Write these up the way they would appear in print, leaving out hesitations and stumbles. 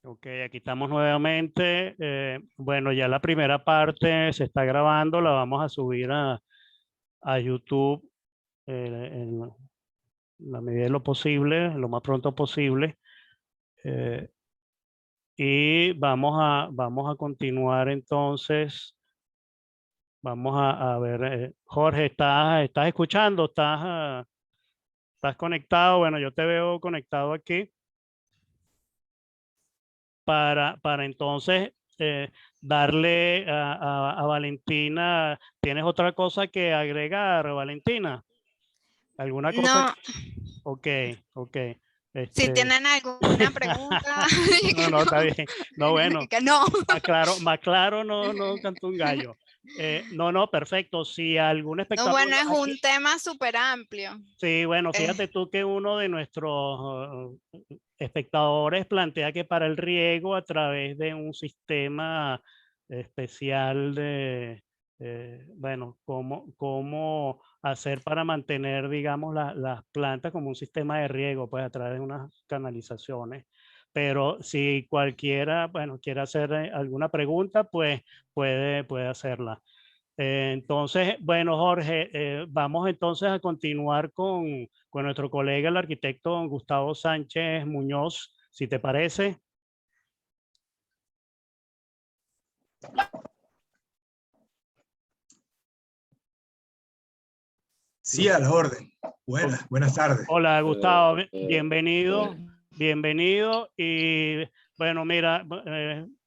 Ok, aquí estamos nuevamente. Bueno, ya la primera parte se está grabando, la vamos a subir a YouTube en la medida de lo posible, lo más pronto posible. Eh, y vamos a continuar entonces. Vamos a ver, Jorge, ¿estás escuchando? ¿Estás conectado? Bueno, yo te veo conectado aquí para entonces darle a Valentina. ¿Tienes otra cosa que agregar, Valentina? ¿Alguna cosa? No, Ok, ok. si Este, tienen alguna pregunta, no, no, está bien. No, bueno, que no. más claro no cantó un gallo. No, no, perfecto. Si algún No, espectador bueno, es aquí, un tema súper amplio. sí, bueno, Eh, fíjate tú que uno de nuestros espectadores plantea que para el riego a través de un sistema especial bueno, cómo hacer para mantener, digamos, las plantas como un sistema de riego, pues a través de unas canalizaciones. Pero si cualquiera, bueno, quiere hacer alguna pregunta, pues puede hacerla. Entonces, bueno, Jorge, vamos entonces a continuar con nuestro colega, el arquitecto don Gustavo Sánchez Muñoz, si te parece. Sí, a la orden. O- Buenas tardes. Hola, Gustavo, bienvenido, bienvenido. Y bueno, mira,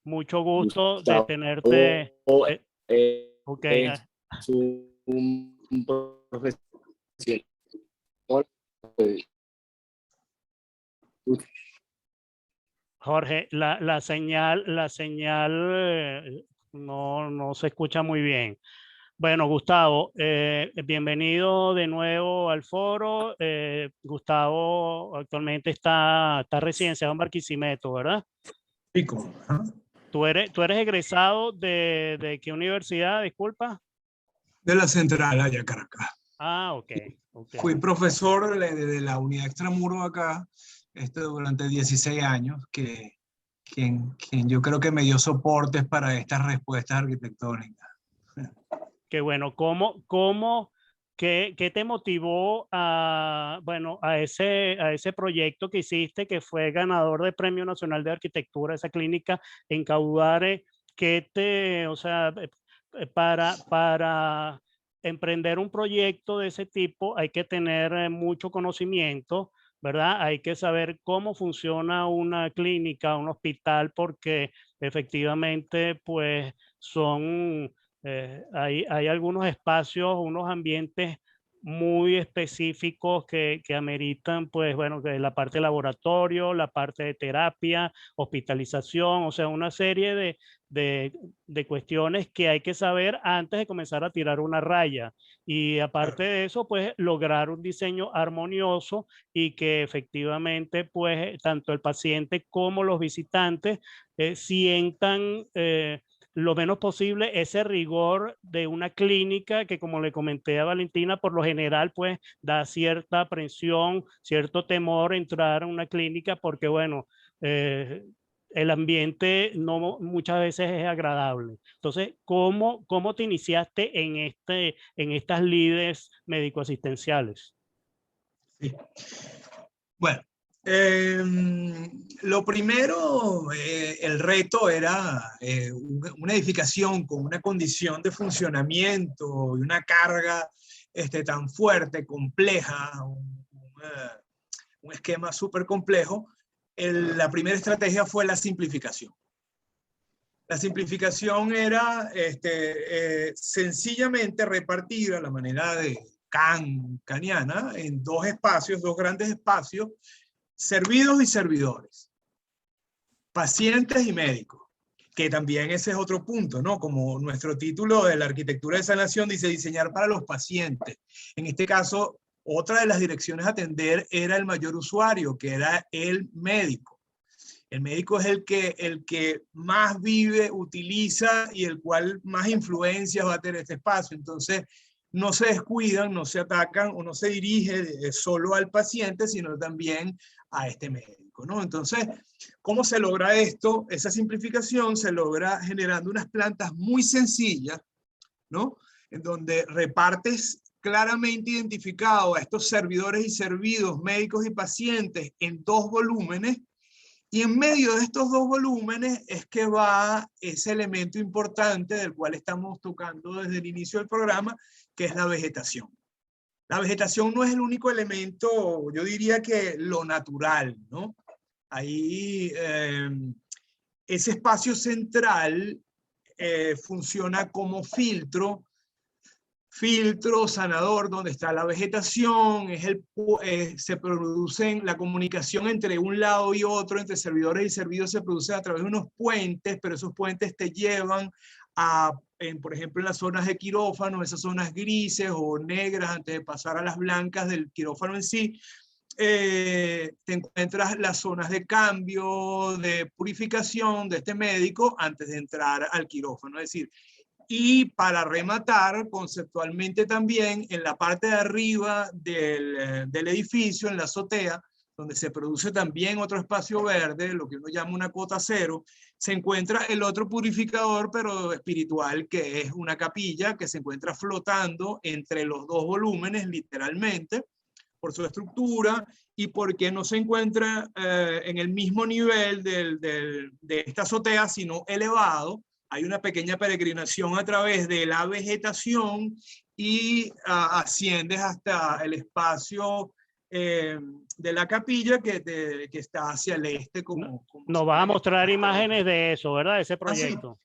mucho gusto de Gustavo tenerte. Ok, es un profesional. Jorge, la señal no se escucha muy bien. Bueno, Gustavo, bienvenido de nuevo al foro. Gustavo actualmente está residenciado en Barquisimeto, ¿verdad? Pico. Ajá. ¿Tú eres egresado de qué universidad? Disculpa. De la Central, allá Caracas. Ah, ok, ok. Fui profesor de la unidad extramuro acá durante 16 años, quien yo creo que me dio soportes para estas respuestas arquitectónicas. Qué bueno. ¿Qué te motivó bueno, a ese proyecto que hiciste, que fue ganador del Premio Nacional de Arquitectura, esa clínica en Caudare? O sea, para emprender un proyecto de ese tipo hay que tener mucho conocimiento, ¿verdad? Hay que saber cómo funciona una clínica, un hospital, porque efectivamente, pues hay algunos espacios, unos ambientes muy específicos que ameritan, pues bueno, que la parte de laboratorio, la parte de terapia, hospitalización, o sea, una serie de, de cuestiones que hay que saber antes de comenzar a tirar una raya. Y aparte de eso, pues lograr un diseño armonioso y que efectivamente, pues tanto el paciente como los visitantes sientan lo menos posible ese rigor de una clínica que, como le comenté a Valentina, por lo general pues da cierta aprensión, cierto temor entrar a una clínica porque bueno, el ambiente no muchas veces es agradable. Entonces, ¿cómo te iniciaste en estas lides médico-asistenciales? Sí. Bueno, eh, lo primero, el reto era una edificación con una condición de funcionamiento y una carga tan fuerte, compleja, un esquema súper complejo. La primera estrategia fue la simplificación. La simplificación era sencillamente repartir a la manera de Kaniana en dos espacios, dos grandes espacios, servidos y servidores, pacientes y médicos, que también ese es otro punto, ¿no? Como nuestro título de la arquitectura de sanación dice diseñar para los pacientes. En este caso, otra de las direcciones a atender era el mayor usuario, que era el médico. El médico es el que más vive, utiliza y el cual más influencias va a tener este espacio. Entonces, no se descuidan, no se atacan o no se dirige solo al paciente, sino también a este médico. médico, ¿no? Entonces, ¿cómo se logra esto? Esa simplificación se logra generando unas plantas muy sencillas, ¿no? En donde repartes claramente identificado a estos servidores y servidos, médicos y pacientes en 2 volúmenes, y en medio de estos 2 volúmenes es que va ese elemento importante del cual estamos tocando desde el inicio del programa, que es la vegetación. La vegetación no es el único elemento, yo diría que lo natural, ¿no? Ahí ese espacio central funciona como filtro sanador, donde está la vegetación, se producen la comunicación entre un lado y otro, entre servidores y servidos se produce a través de unos puentes, pero esos puentes te llevan a, por ejemplo, en las zonas de quirófano, esas zonas grises o negras antes de pasar a las blancas del quirófano en sí, te encuentras las zonas de cambio, de purificación de este médico antes de entrar al quirófano. Es decir, y para rematar, conceptualmente también, en la parte de arriba del edificio, en la azotea, donde se produce también otro espacio verde, lo que uno llama una cuota cero, se encuentra el otro purificador, pero espiritual, que es una capilla que se encuentra flotando entre los 2 volúmenes, literalmente, por su estructura y porque no se encuentra en el mismo nivel de esta azotea, sino elevado. Hay una pequeña peregrinación a través de la vegetación y asciendes hasta el espacio de la capilla que está hacia el este. Nos vas a mostrar imágenes de eso, ¿verdad? Ese proyecto. Sí.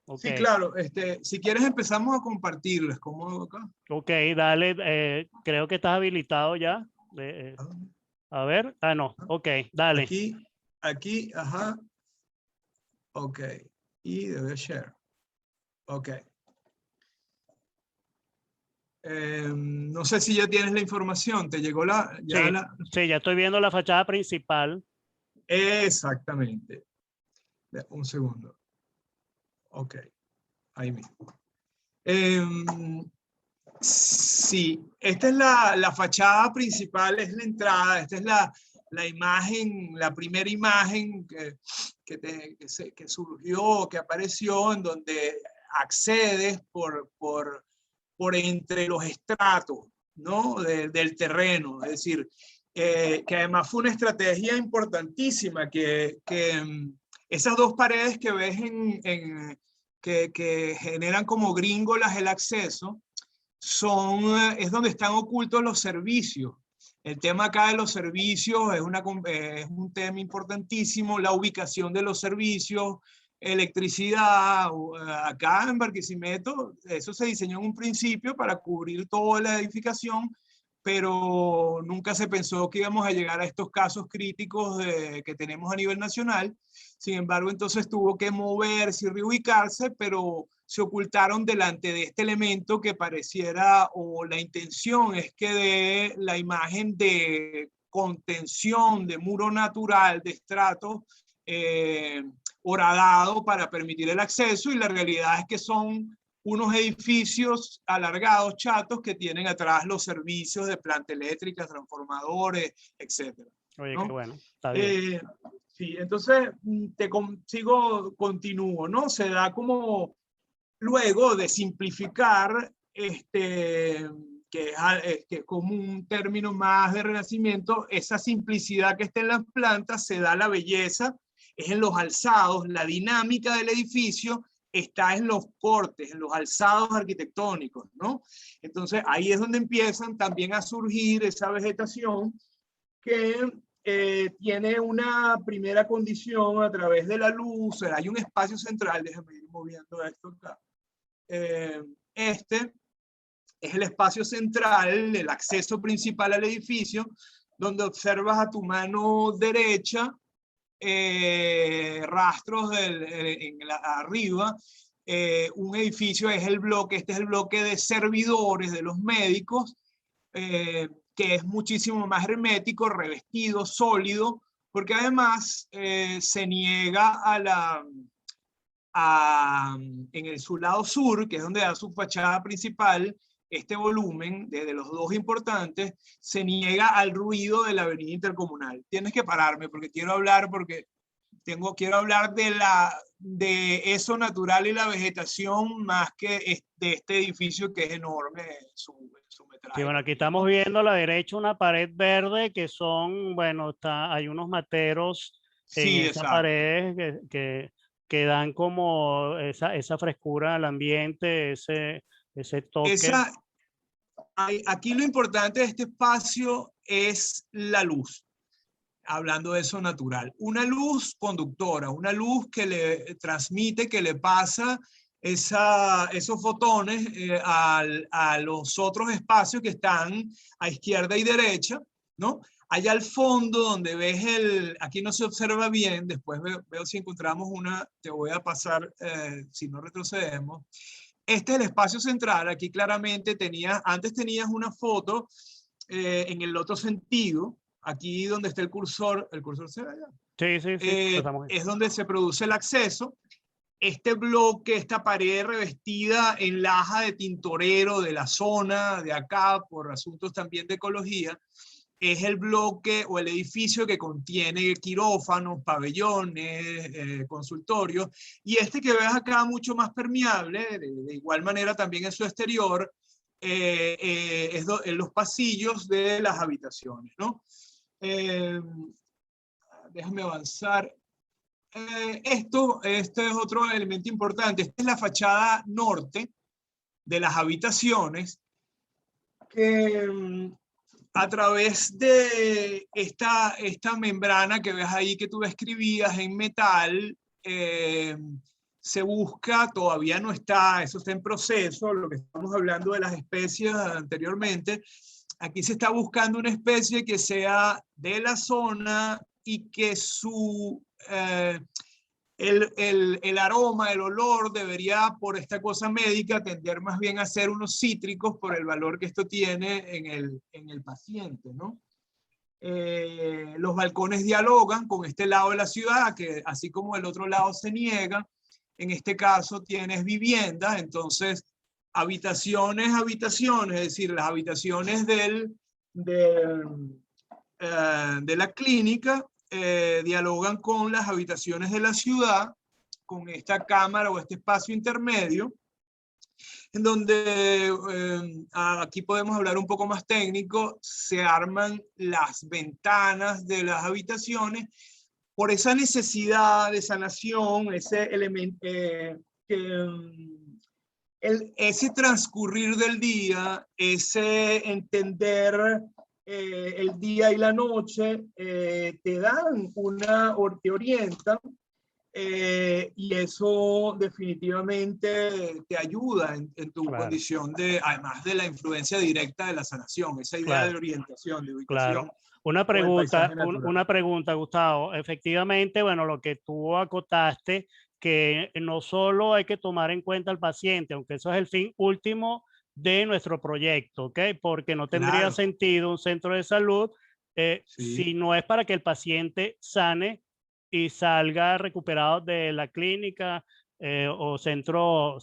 Okay. Sí, claro. Si quieres empezamos a compartirles. ¿Cómo acá? Ok, dale. Creo que estás habilitado ya. A ver. Ah, no. Ok, dale. Aquí, ajá. Ok. Y debe share. Ok. No sé si ya tienes la información. ¿Te llegó Sí, ya estoy viendo la fachada principal. Exactamente. Un segundo. Ok. Ahí mismo. Sí, esta es la fachada principal, es la entrada. Esta es la imagen, la primera imagen que surgió, que apareció, en donde accedes por entre los estratos, ¿no? del terreno. Es decir, que además fue una estrategia importantísima, que esas 2 paredes que ves que generan como gringolas el acceso, es donde están ocultos los servicios. El tema acá de los servicios es un tema importantísimo, la ubicación de los servicios, electricidad. Acá en Barquisimeto, eso se diseñó en un principio para cubrir toda la edificación, pero nunca se pensó que íbamos a llegar a estos casos críticos que tenemos a nivel nacional. Sin embargo, entonces tuvo que moverse y reubicarse, pero se ocultaron delante de este elemento que pareciera, o la intención es que dé la imagen de contención, de muro natural, de estrato horadado para permitir el acceso, y la realidad es que son unos edificios alargados, chatos, que tienen atrás los servicios de planta eléctrica, transformadores, etc. Oye, ¿no? qué bueno, está bien. Sí, entonces continúo, ¿no? Se da como, luego de simplificar, que es como un término más de renacimiento, esa simplicidad que está en las plantas, se da la belleza, es en los alzados, la dinámica del edificio está en los cortes, en los alzados arquitectónicos, ¿no? Entonces ahí es donde empiezan también a surgir esa vegetación que tiene una primera condición a través de la luz. Hay un espacio central, déjame ir moviendo esto acá. Este es el espacio central, el acceso principal al edificio, donde observas a tu mano derecha rastros arriba. Un edificio es el bloque, este es el bloque de servidores de los médicos, que es muchísimo más hermético, revestido, sólido, porque además se niega en su lado sur, que es donde da su fachada principal, este volumen, desde los dos importantes, se niega al ruido de la avenida intercomunal. Tienes que pararme porque quiero hablar, quiero hablar de eso natural y la vegetación más que de este edificio que es enorme en su metraje. Sí, bueno, aquí estamos viendo a la derecha una pared verde que son, bueno, hay unos materos en Sí, esa exacto. pared que dan como esa frescura al ambiente, ese toque. Aquí lo importante de este espacio es la luz. Hablando de eso natural, una luz conductora, una luz que le transmite, que le pasa esos fotones a los otros espacios que están a izquierda y derecha, ¿no? Allá al fondo donde ves aquí no se observa bien, después veo si encontramos te voy a pasar, si no retrocedemos. Este es el espacio central, aquí claramente antes tenías una foto en el otro sentido, aquí donde está el cursor se ve allá. Sí, sí, sí. Es donde se produce el acceso. Este bloque, esta pared revestida en laja de tintorero de la zona de acá, por asuntos también de ecología, es el bloque o el edificio que contiene quirófanos, pabellones, consultorios, y este que ves acá mucho más permeable, de igual manera también en su exterior, en los pasillos de las habitaciones, ¿no? Déjame avanzar. Este es otro elemento importante. Esta es la fachada norte de las habitaciones que a través de esta membrana que ves ahí que tú escribías en metal, se busca, todavía no está, eso está en proceso, lo que estamos hablando de las especies anteriormente, aquí se está buscando una especie que sea de la zona y que el aroma, el olor debería, por esta cosa médica, tender más bien a ser unos cítricos por el valor que esto tiene en el paciente, ¿no? Los balcones dialogan con este lado de la ciudad, que así como el otro lado se niega. En este caso tienes viviendas, entonces habitaciones, es decir, las habitaciones de la clínica dialogan con las habitaciones de la ciudad, con esta cámara o este espacio intermedio, en donde aquí podemos hablar un poco más técnico, se arman las ventanas de las habitaciones por esa necesidad de sanación, ese elemento, ese transcurrir del día, ese entender el día y la noche, te dan te orientan, y eso definitivamente te ayuda en tu condición además de la influencia directa de la sanación, esa idea de orientación, de ubicación. Claro. Una pregunta, Gustavo. Efectivamente, bueno, lo que tú acotaste, que no solo hay que tomar en cuenta al paciente, aunque eso es el fin último de nuestro proyecto, ¿ok? Porque no tendría sentido un centro de salud si no es para que el paciente sane y salga recuperado de la clínica o centro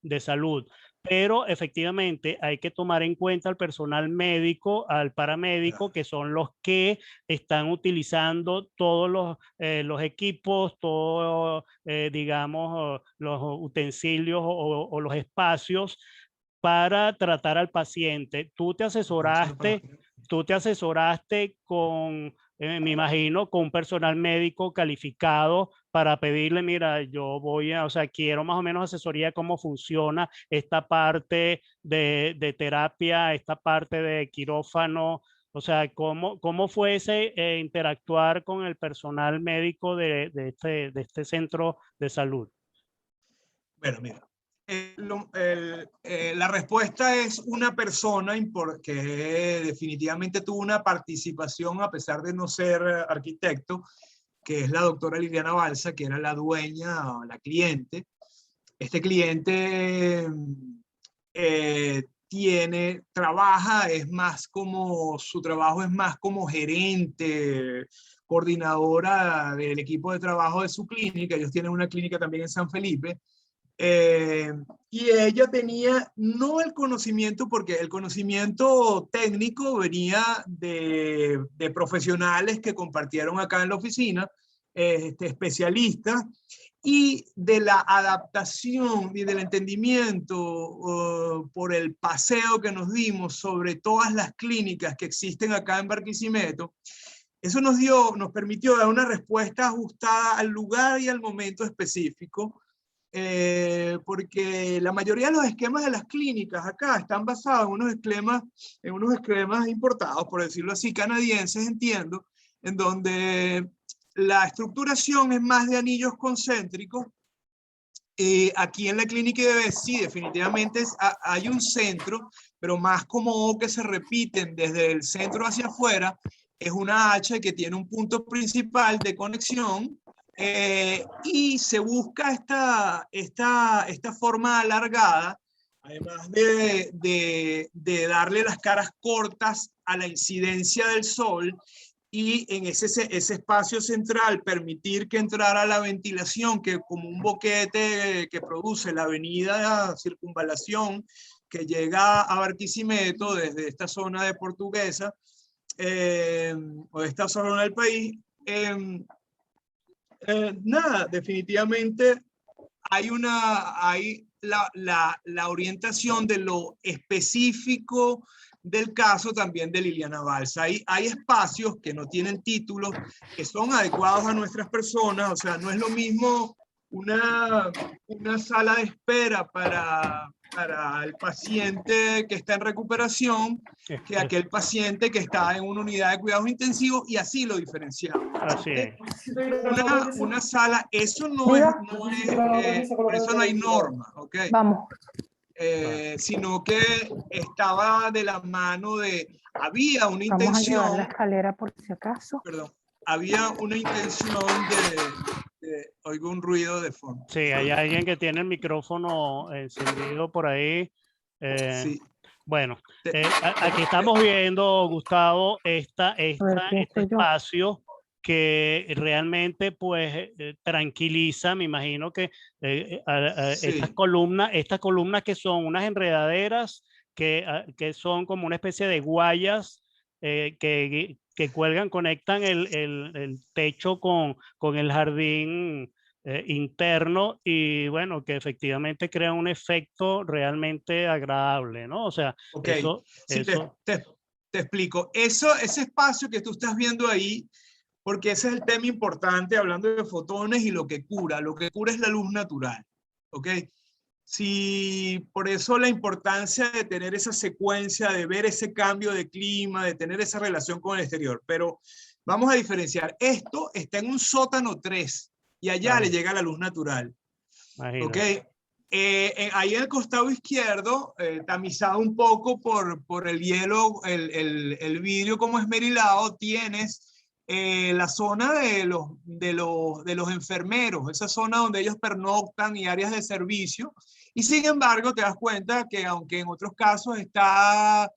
de salud. Pero efectivamente hay que tomar en cuenta al personal médico, al paramédico, que son los que están utilizando todos los equipos, todos, digamos, los utensilios o los espacios para tratar al paciente. Tú te asesoraste con, me imagino, con un personal médico calificado para pedirle, mira, o sea, quiero más o menos asesoría cómo funciona esta parte de terapia, esta parte de quirófano, o sea, cómo fue ese interactuar con el personal médico de este centro de salud. Bueno, mira. La respuesta es una persona que definitivamente tuvo una participación a pesar de no ser arquitecto, que es la doctora Liliana Balsa, que era la dueña, la cliente. Este cliente su trabajo es más como gerente, coordinadora del equipo de trabajo de su clínica. Ellos tienen una clínica también en San Felipe. Y ella tenía no el conocimiento, porque el conocimiento técnico venía de profesionales que compartieron acá en la oficina, especialistas, y de la adaptación y del entendimiento por el paseo que nos dimos sobre todas las clínicas que existen acá en Barquisimeto. Eso nos permitió dar una respuesta ajustada al lugar y al momento específico, porque la mayoría de los esquemas de las clínicas acá están basados en unos esquemas importados, por decirlo así, canadienses, entiendo, en donde la estructuración es más de anillos concéntricos. Aquí en la clínica IDB sí, definitivamente hay un centro, pero más como O que se repiten desde el centro hacia afuera. Es una H que tiene un punto principal de conexión, y se busca esta forma alargada, además de darle las caras cortas a la incidencia del sol, y en ese espacio central permitir que entrara la ventilación, que como un boquete que produce la avenida Circunvalación, que llega a Barquisimeto desde esta zona de Portuguesa, o de esta zona del país. Nada, definitivamente hay la orientación de lo específico del caso también de Liliana Balsa. Hay espacios que no tienen títulos, que son adecuados a nuestras personas. O sea, no es lo mismo una sala de espera para el paciente que está en recuperación que aquel paciente que está en una unidad de cuidados intensivos, y así lo diferenciamos. Así es. Una sala, eso no es, por eso no hay norma, ¿ok? Vamos. Sino que estaba de la mano había una Vamos a llevar la intención, escalera por si acaso. perdón, había una intención oigo un ruido de fondo. Sí, hay alguien que tiene el micrófono encendido por ahí. Sí. Bueno, aquí estamos viendo, Gustavo, este espacio que realmente pues tranquiliza. Me imagino que Sí. estas columnas que son unas enredaderas que son como una especie de guayas que cuelgan, conectan el techo con el jardín interno, y bueno, que efectivamente crea un efecto realmente agradable, ¿no? O sea, Ok, eso, sí, eso te explico. Ese espacio que tú estás viendo ahí, porque ese es el tema importante hablando de fotones y lo que cura es la luz natural, ¿ok? Sí, por eso la importancia de tener esa secuencia, de ver ese cambio de clima, de tener esa relación con el exterior. Pero vamos a diferenciar. Esto está en un sótano 3 y allá le llega la luz natural. ¿Ok? Ahí en el costado izquierdo, tamizado un poco por el hielo, el vidrio como esmerilado, tienes la zona de los enfermeros, esa zona donde ellos pernoctan y áreas de servicio. Y sin embargo, te das cuenta que aunque en otros casos está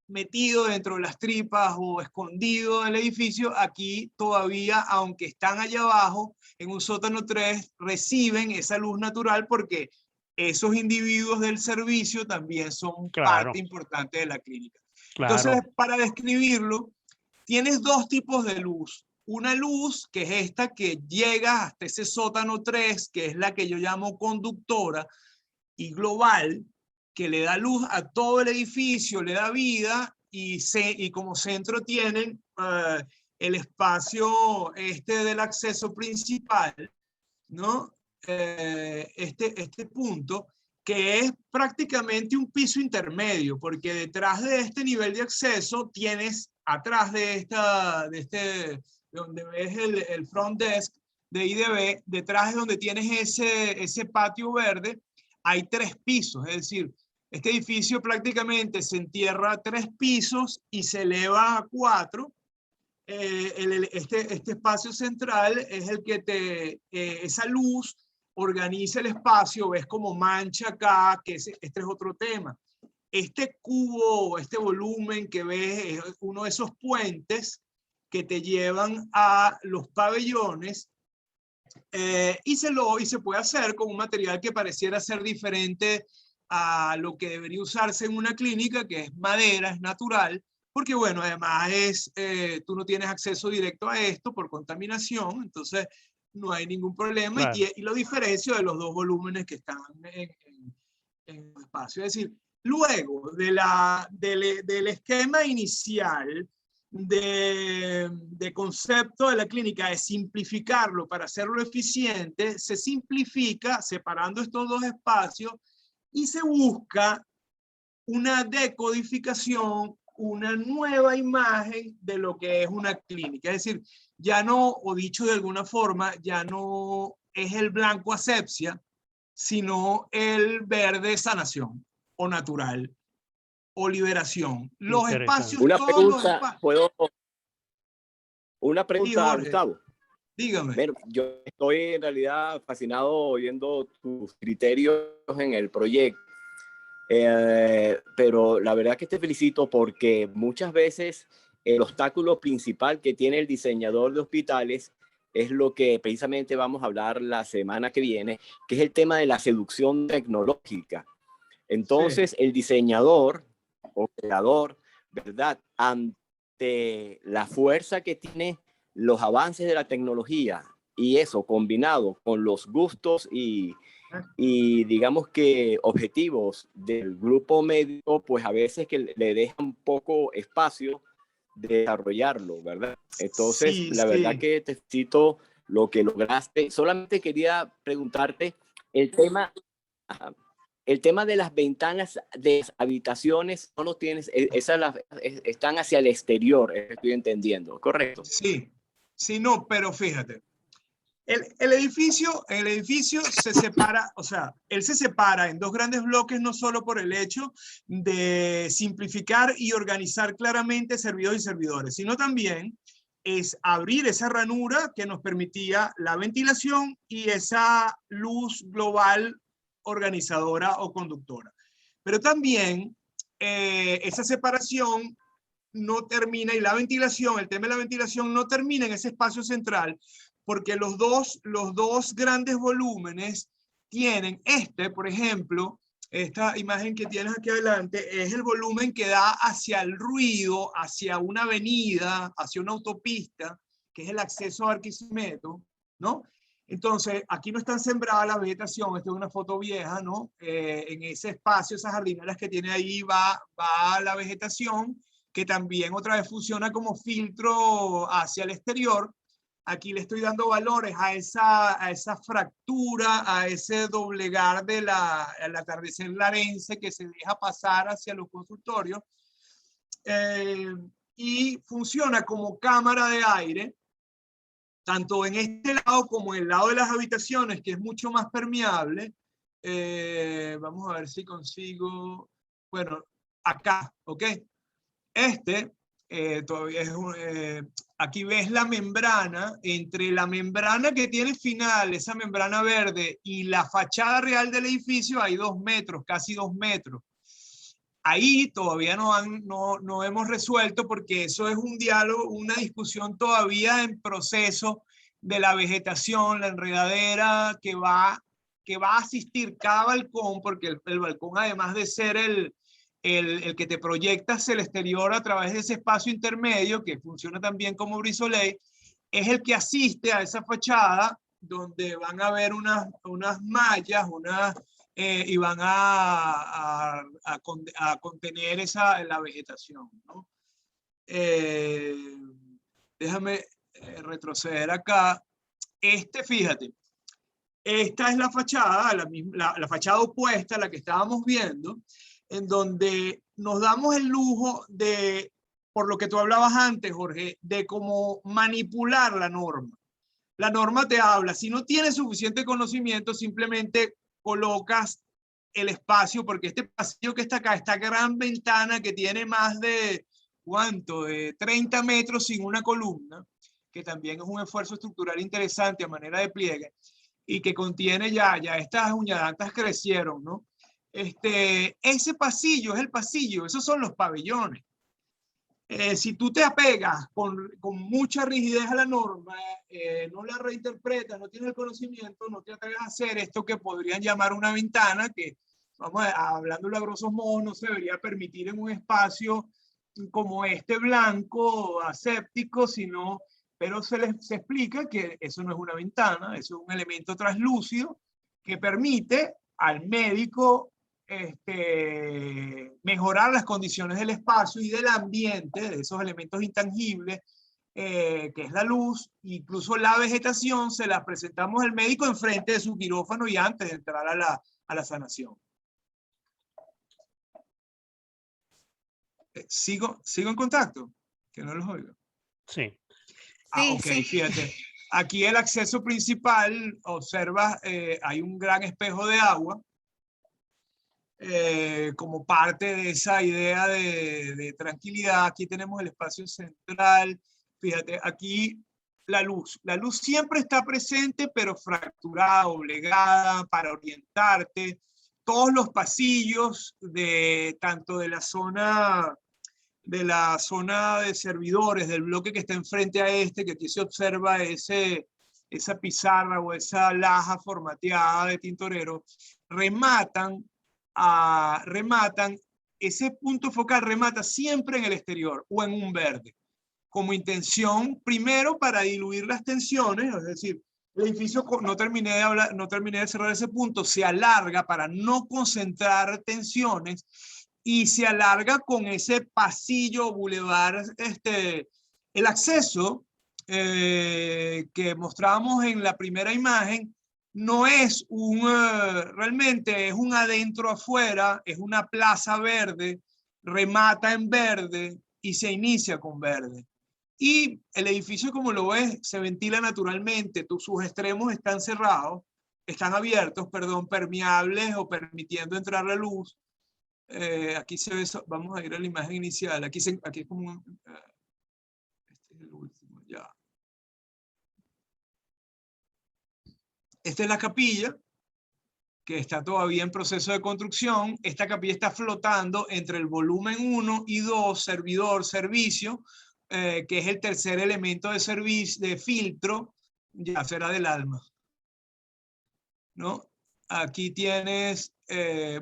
metido dentro de las tripas o escondido del edificio, aquí todavía, aunque están allá abajo, en un sótano 3, reciben esa luz natural, porque esos individuos del servicio también son parte importante de la clínica. Claro. Entonces, para describirlo, tienes dos tipos de luz. Una luz que es esta que llega hasta ese sótano 3, que es la que yo llamo conductora y global, que le da luz a todo el edificio, le da vida, y como centro tienen el espacio del acceso principal, ¿no? Este punto, que es prácticamente un piso intermedio, porque detrás de este nivel de acceso tienes, atrás de donde ves el front desk de IDB, detrás es donde tienes ese patio verde. Hay 3 pisos, es decir, este edificio prácticamente se entierra 3 pisos y se eleva a 4. Este espacio central es el que esa luz organiza el espacio. Ves como mancha acá, que este es otro tema. Este cubo, este volumen que ves, es uno de esos puentes que te llevan a los pabellones, y se puede hacer con un material que pareciera ser diferente a lo que debería usarse en una clínica, que es madera, es natural, porque bueno, además tú no tienes acceso directo a esto por contaminación, entonces no hay ningún problema, Claro. y lo diferencio de los dos volúmenes que están en el espacio. Es decir, luego del esquema inicial de concepto de la clínica, de simplificarlo para hacerlo eficiente, se simplifica separando estos dos espacios y se busca una decodificación, una nueva imagen de lo que es una clínica. Es decir, ya no, o dicho de alguna forma, ya no es el blanco asepsia, sino el verde sanación, o natural, o liberación. Los espacios, Una todos los pregunta, espacios. una Sí, pregunta, Jorge, Gustavo. dígame. Bueno, yo estoy en realidad fascinado oyendo tus criterios en el proyecto, pero la verdad que te felicito porque muchas veces el obstáculo principal que tiene el diseñador de hospitales es lo que precisamente vamos a hablar la semana que viene, que es el tema de la seducción tecnológica. Entonces, sí, el diseñador o creador, ¿verdad? Ante la fuerza que tiene los avances de la tecnología y eso combinado con los gustos y digamos que objetivos del grupo médico, pues a veces que le dejan poco espacio de desarrollarlo, ¿verdad? Entonces, Sí, la verdad que te felicito lo que lograste. Solamente quería preguntarte el tema de las ventanas de las habitaciones, no lo tienes, están hacia el exterior, estoy entendiendo, ¿correcto? Sí, sí, no, pero fíjate. El edificio se separa, o sea, él se separa en dos grandes bloques, no solo por el hecho de simplificar y organizar claramente servidores y servidores, sino también es abrir esa ranura que nos permitía la ventilación y esa luz global organizadora o conductora. Pero también esa separación no termina, y la ventilación, el tema de la ventilación no termina en ese espacio central, porque los dos grandes volúmenes tienen por ejemplo, esta imagen que tienes aquí adelante, es el volumen que da hacia el ruido, hacia una avenida, hacia una autopista, que es el acceso a Barquisimeto, ¿no? Entonces, aquí no están sembradas la vegetación, esta es una foto vieja, ¿no? En ese espacio, esas jardineras que tiene ahí va la vegetación, que también otra vez funciona como filtro hacia el exterior. Aquí le estoy dando valores a esa fractura, a ese doblegar del atardecer larense que se deja pasar hacia los consultorios. Y funciona como cámara de aire, tanto en este lado como en el lado de las habitaciones, que es mucho más permeable. Vamos a ver si consigo, bueno, acá, ¿ok? Todavía es aquí ves la membrana, entre la membrana que tiene final, esa membrana verde, y la fachada real del edificio hay 2 metros, casi 2 metros. Ahí todavía no hemos resuelto, porque eso es un diálogo, una discusión todavía en proceso de la vegetación, la enredadera que va a asistir cada balcón, porque el balcón, además de ser el que te proyecta hacia el exterior a través de ese espacio intermedio, que funciona también como brisolé, es el que asiste a esa fachada, donde van a haber unas mallas, y van a contener la vegetación, ¿no? Déjame retroceder acá. Fíjate, esta es la fachada, la fachada opuesta a la que estábamos viendo, en donde nos damos el lujo de, por lo que tú hablabas antes, Jorge, de cómo manipular la norma. La norma te habla, si no tienes suficiente conocimiento, simplemente colocas el espacio, porque este pasillo que está acá, esta gran ventana que tiene más de, ¿cuánto? De 30 metros sin una columna, que también es un esfuerzo estructural interesante a manera de pliegue, y que contiene ya estas uñadantas crecieron, ¿no? Ese pasillo es el pasillo, esos son los pabellones. Si tú te apegas con mucha rigidez a la norma, no la reinterpretas, no tienes el conocimiento, no te atreves a hacer esto que podrían llamar una ventana, que, hablándolo a grosso modo, no se debería permitir en un espacio como este blanco, aséptico, sino, pero se explica que eso no es una ventana, eso es un elemento translúcido que permite al médico mejorar las condiciones del espacio y del ambiente, de esos elementos intangibles, que es la luz, incluso la vegetación, se la presentamos al médico enfrente de su quirófano y antes de entrar a la sanación. ¿Sigo en contacto? Que no los oigo. Sí. Ok, sí. fíjate. Aquí el acceso principal, observas, hay un gran espejo de agua, como parte de esa idea de tranquilidad. Aquí tenemos el espacio central. Fíjate, aquí la luz. La luz siempre está presente, pero fracturada, obligada, para orientarte. Todos los pasillos, tanto de la zona de servidores, del bloque que está enfrente a que aquí se observa esa pizarra o esa laja formateada de tintorero, rematan, ese punto focal remata siempre en el exterior o en un verde, como intención, primero, para diluir las tensiones, es decir, el edificio, no terminé de cerrar ese punto, se alarga para no concentrar tensiones y se alarga con ese pasillo, bulevar, el acceso que mostrábamos en la primera imagen, no es realmente es un adentro afuera, es una plaza verde, remata en verde y se inicia con verde. Y el edificio, como lo ves, se ventila naturalmente, sus extremos están abiertos, perdón, permeables o permitiendo entrar la luz. Aquí se ve, vamos a ir a la imagen inicial, aquí es como este es el último, ya. Esta es la capilla, que está todavía en proceso de construcción. Esta capilla está flotando entre el volumen 1 y 2, servidor, servicio, que es el tercer elemento de servicio, de filtro, ya será del alma, ¿no? Aquí tienes,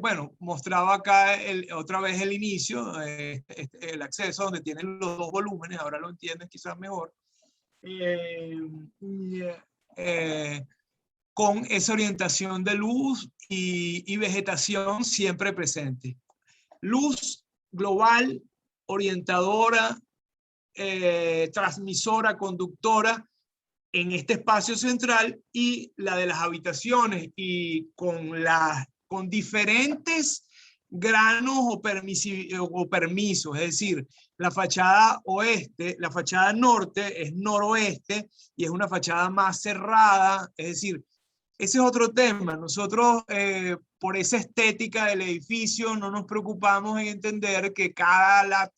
bueno, mostraba acá otra vez el inicio, el acceso donde tienen los dos volúmenes, ahora lo entiendes quizás mejor. Con esa orientación de luz y vegetación siempre presente. Luz global, orientadora, transmisora, conductora en este espacio central, y la de las habitaciones y con diferentes granos o permisos, es decir, la fachada oeste, la fachada norte es noroeste y es una fachada más cerrada, es decir, ese es otro tema. Nosotros, por esa estética del edificio, no nos preocupamos en entender que cada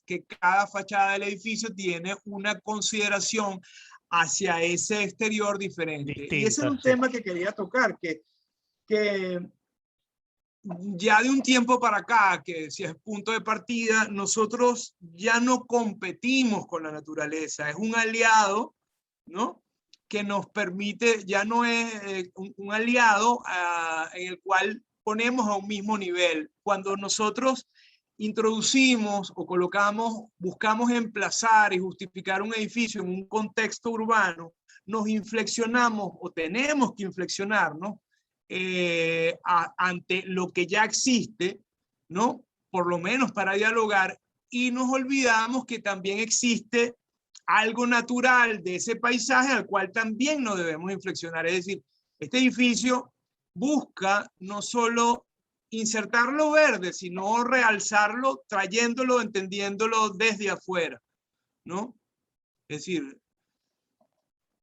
fachada del edificio tiene una consideración hacia ese exterior diferente. Distinta, y ese es un sí. tema que quería tocar, que ya de un tiempo para acá, que si es punto de partida, nosotros ya no competimos con la naturaleza, es un aliado, ¿no?, que nos permite, ya no es un aliado en el cual ponemos a un mismo nivel. Cuando nosotros introducimos o buscamos emplazar y justificar un edificio en un contexto urbano, nos inflexionamos o tenemos que inflexionarnos ante lo que ya existe, ¿no?, por lo menos para dialogar, y nos olvidamos que también existe algo natural de ese paisaje al cual también nos debemos inflexionar. Es decir, este edificio busca no solo insertar lo verde, sino realzarlo, trayéndolo, entendiéndolo desde afuera, ¿no? Es decir,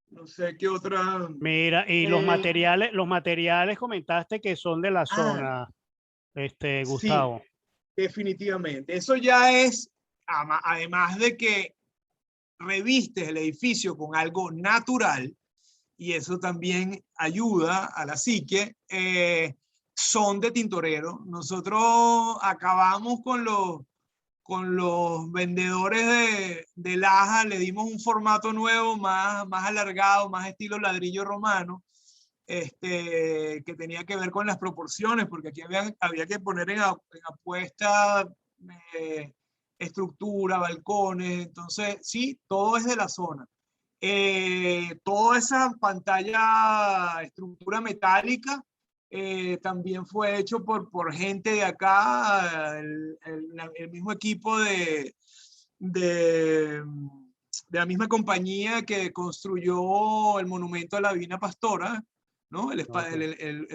no sé qué otra... Mira, y los materiales comentaste que son de la zona, Gustavo. Sí, definitivamente. Eso ya es, además de que revistes el edificio con algo natural, y eso también ayuda a la psique, son de tintorero. Nosotros acabamos con con los vendedores de Laja le dimos un formato nuevo, más alargado, más estilo ladrillo romano, que tenía que ver con las proporciones, porque aquí había que poner en apuesta estructura, balcones. Entonces, sí, todo es de la zona. Toda esa pantalla, estructura metálica, también fue hecho por gente de acá, el mismo equipo de la misma compañía que construyó el monumento a la Divina Pastora, ¿no? El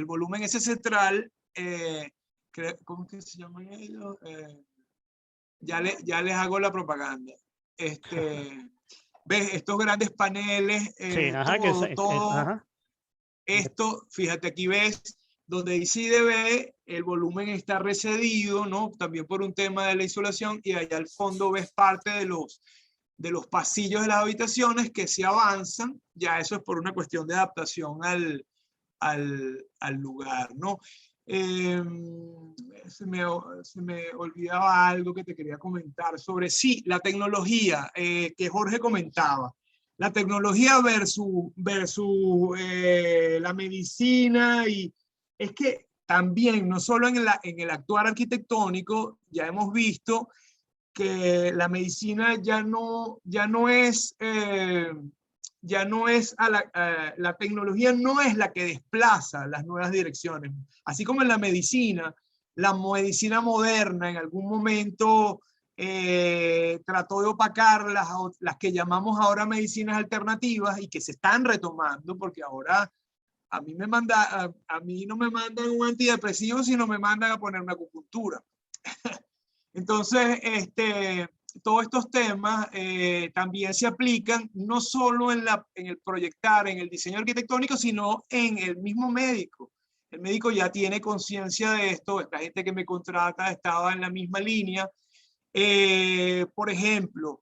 volumen ese central, ¿cómo es que se llaman ellos? Ya les hago la propaganda. ¿Ves? Estos grandes paneles, Sí, ajá, ajá. Esto, fíjate, aquí ves donde dice IDB, el volumen está recedido, ¿no? También por un tema de la insolación, y allá al fondo ves parte de los pasillos de las habitaciones que se avanzan. Ya eso es por una cuestión de adaptación al lugar, ¿no? Se me olvidaba algo que te quería comentar sobre, sí, la tecnología que Jorge comentaba. La tecnología versus la medicina, y es que también, no solo en el actuar arquitectónico, ya hemos visto que la medicina ya no es, la tecnología no es la que desplaza las nuevas direcciones. Así como en la medicina moderna en algún momento trató de opacar las que llamamos ahora medicinas alternativas, y que se están retomando, porque ahora a mí no me mandan un antidepresivo, sino me mandan a ponerme acupuntura. Entonces, todos estos temas también se aplican no solo en el proyectar, en el diseño arquitectónico, sino en el mismo médico. El médico ya tiene conciencia de esto. Esta gente que me contrata estaba en la misma línea. Por ejemplo,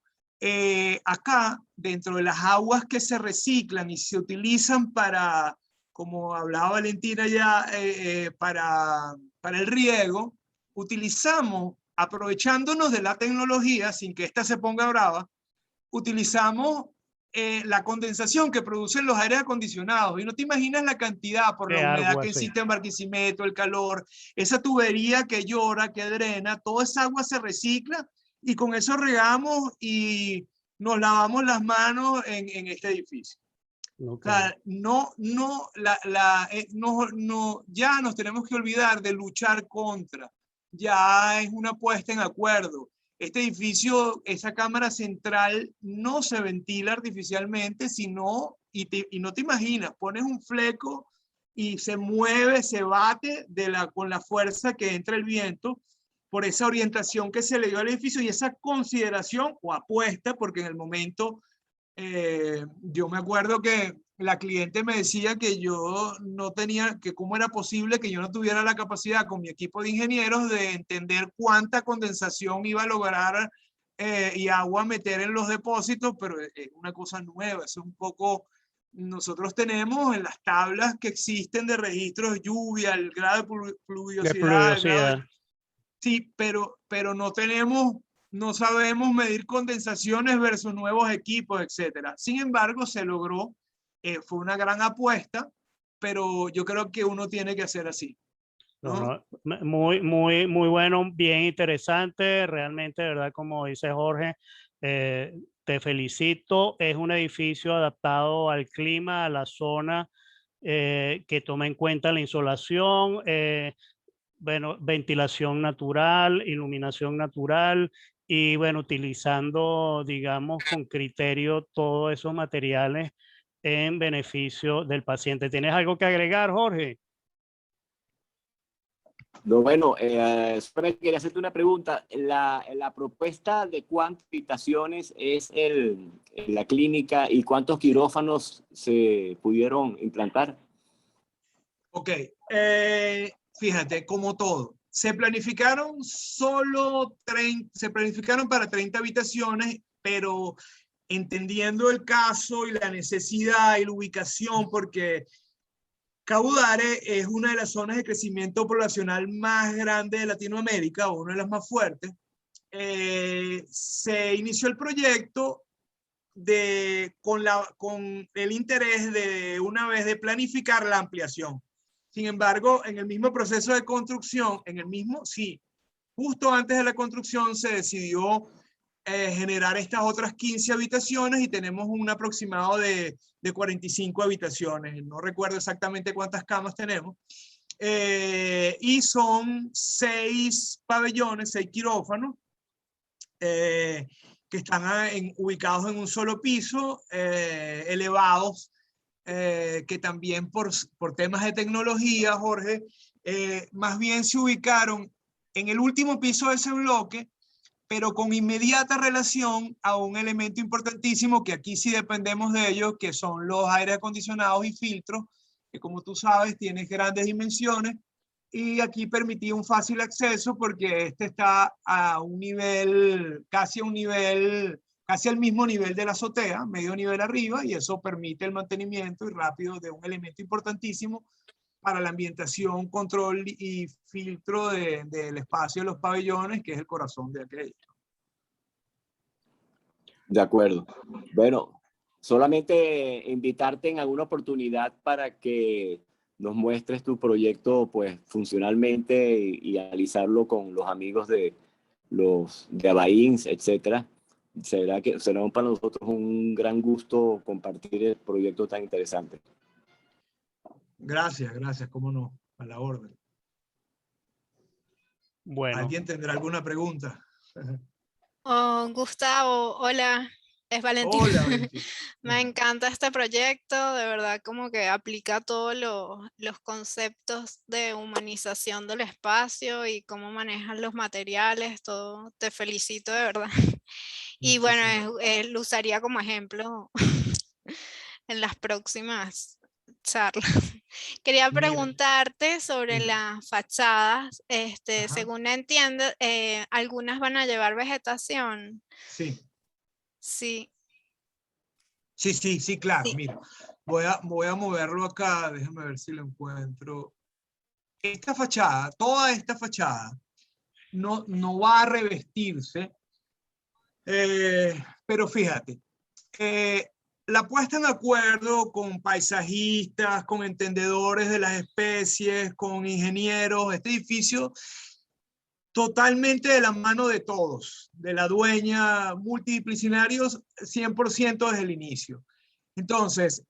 acá, dentro de las aguas que se reciclan y se utilizan para, como hablaba Valentina ya, para el riego, utilizamos, aprovechándonos de la tecnología, sin que ésta se ponga brava, utilizamos la condensación que producen los aires acondicionados. Y no te imaginas la cantidad, por la humedad que existe en Barquisimeto, el calor, esa tubería que llora, que drena, toda esa agua se recicla, y con eso regamos y nos lavamos las manos en este edificio. Okay. O sea, ya nos tenemos que olvidar de luchar contra. Ya es una puesta en acuerdo. Este edificio, esa cámara central no se ventila artificialmente, sino, y no te imaginas, pones un fleco y se mueve, se bate con la fuerza que entra el viento, por esa orientación que se le dio al edificio y esa consideración o apuesta, porque en el momento yo me acuerdo que la cliente me decía que yo no tenía, que cómo era posible que yo no tuviera la capacidad con mi equipo de ingenieros de entender cuánta condensación iba a lograr y agua meter en los depósitos, pero es una cosa nueva, es un poco, nosotros tenemos en las tablas que existen de registros de lluvia, el grado de pluviosidad. Sí, pero no sabemos medir condensaciones versus nuevos equipos, etcétera. Sin embargo, se logró. Fue una gran apuesta, pero yo creo que uno tiene que hacer así, ¿no? Muy bueno, bien interesante, realmente, ¿verdad? Como dice Jorge, te felicito. Es un edificio adaptado al clima, a la zona, que toma en cuenta la insolación, bueno, ventilación natural, iluminación natural, y bueno, utilizando, digamos, con criterio todos esos materiales en beneficio del paciente. ¿Tienes algo que agregar, Jorge? No, bueno, quería hacerte una pregunta. La propuesta de cuántas habitaciones es la clínica y cuántos quirófanos se pudieron implantar. Ok, fíjate, como todo, se planificaron para 30 habitaciones, pero entendiendo el caso y la necesidad y la ubicación, porque Cabudare es una de las zonas de crecimiento poblacional más grande de Latinoamérica, o una de las más fuertes. se inició el proyecto con el interés de una vez de planificar la ampliación. Sin embargo, en el mismo proceso de construcción, justo antes de la construcción se decidió generar estas otras 15 habitaciones y tenemos un aproximado de 45 habitaciones. No recuerdo exactamente cuántas camas tenemos. Y son 6 pabellones, 6 quirófanos, que están ubicados en un solo piso, elevados, que también por temas de tecnología, Jorge, más bien se ubicaron en el último piso de ese bloque, pero con inmediata relación a un elemento importantísimo que aquí sí dependemos de ellos, que son los aires acondicionados y filtros, que como tú sabes tiene grandes dimensiones, y aquí permití un fácil acceso porque este está a un nivel, casi al mismo nivel de la azotea, medio nivel arriba, y eso permite el mantenimiento y rápido de un elemento importantísimo para la ambientación, control y filtro del espacio de los pabellones, que es el corazón de aquello. De acuerdo. Bueno, solamente invitarte en alguna oportunidad para que nos muestres tu proyecto pues funcionalmente y analizarlo con los amigos de Abains, etcétera. Será para nosotros un gran gusto compartir el proyecto tan interesante. Gracias, cómo no, a la orden. Bueno. ¿Alguien tendrá alguna pregunta? Oh, Gustavo, hola, es Valentín. Hola, Valentín. Me encanta este proyecto, de verdad como que aplica todos los conceptos de humanización del espacio y cómo manejan los materiales, todo. Te felicito de verdad. Y bueno, lo usaría como ejemplo en las próximas charlas. Quería preguntarte sobre las fachadas. Según entiendo, algunas van a llevar vegetación. Sí. Sí. Sí, claro. Sí. Mira, voy a moverlo acá, déjame ver si lo encuentro. Esta fachada, toda esta fachada, no va a revestirse, pero fíjate, la puesta en acuerdo con paisajistas, con entendedores de las especies, con ingenieros, este edificio totalmente de la mano de todos, de la dueña, multidisciplinarios 100% desde el inicio. Entonces,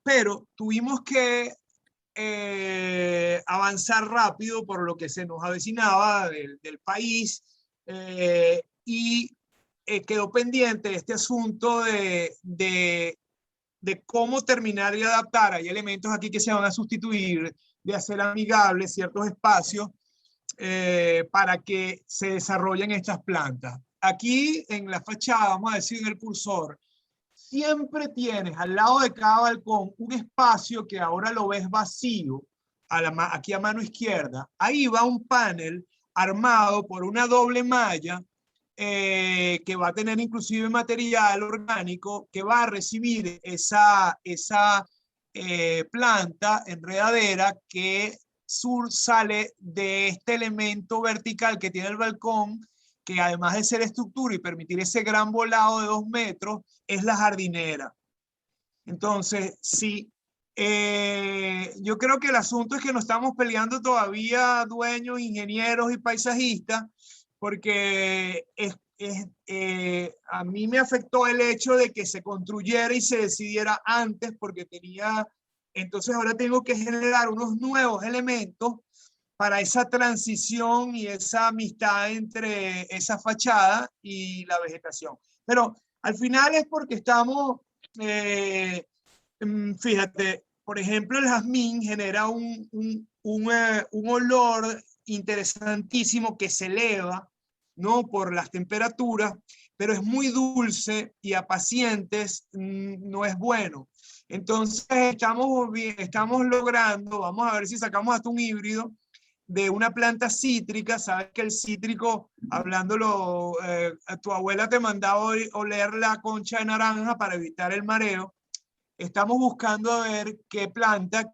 pero tuvimos que avanzar rápido por lo que se nos avecinaba del país, y quedó pendiente este asunto de cómo terminar y adaptar. Hay elementos aquí que se van a sustituir, de hacer amigables ciertos espacios para que se desarrollen estas plantas. Aquí en la fachada, vamos a decir en el cursor, siempre tienes al lado de cada balcón un espacio que ahora lo ves vacío, aquí a mano izquierda. Ahí va un panel armado por una doble malla que va a tener inclusive material orgánico que va a recibir esa planta enredadera que sale de este elemento vertical que tiene el balcón, que además de ser estructura y permitir ese gran volado de 2 metros, es la jardinera. Entonces, sí, yo creo que el asunto es que nos estamos peleando todavía dueños, ingenieros y paisajistas, porque a mí me afectó el hecho de que se construyera y se decidiera antes, porque entonces ahora tengo que generar unos nuevos elementos para esa transición y esa amistad entre esa fachada y la vegetación. Pero al final es porque estamos, fíjate, por ejemplo, el jazmín genera un olor interesantísimo que se eleva, ¿no? Por las temperaturas, pero es muy dulce y a pacientes no es bueno. Entonces estamos logrando, vamos a ver si sacamos hasta un híbrido de una planta cítrica. Sabes que el cítrico, hablándolo, tu abuela te mandaba oler la concha de naranja para evitar el mareo. Estamos buscando a ver qué planta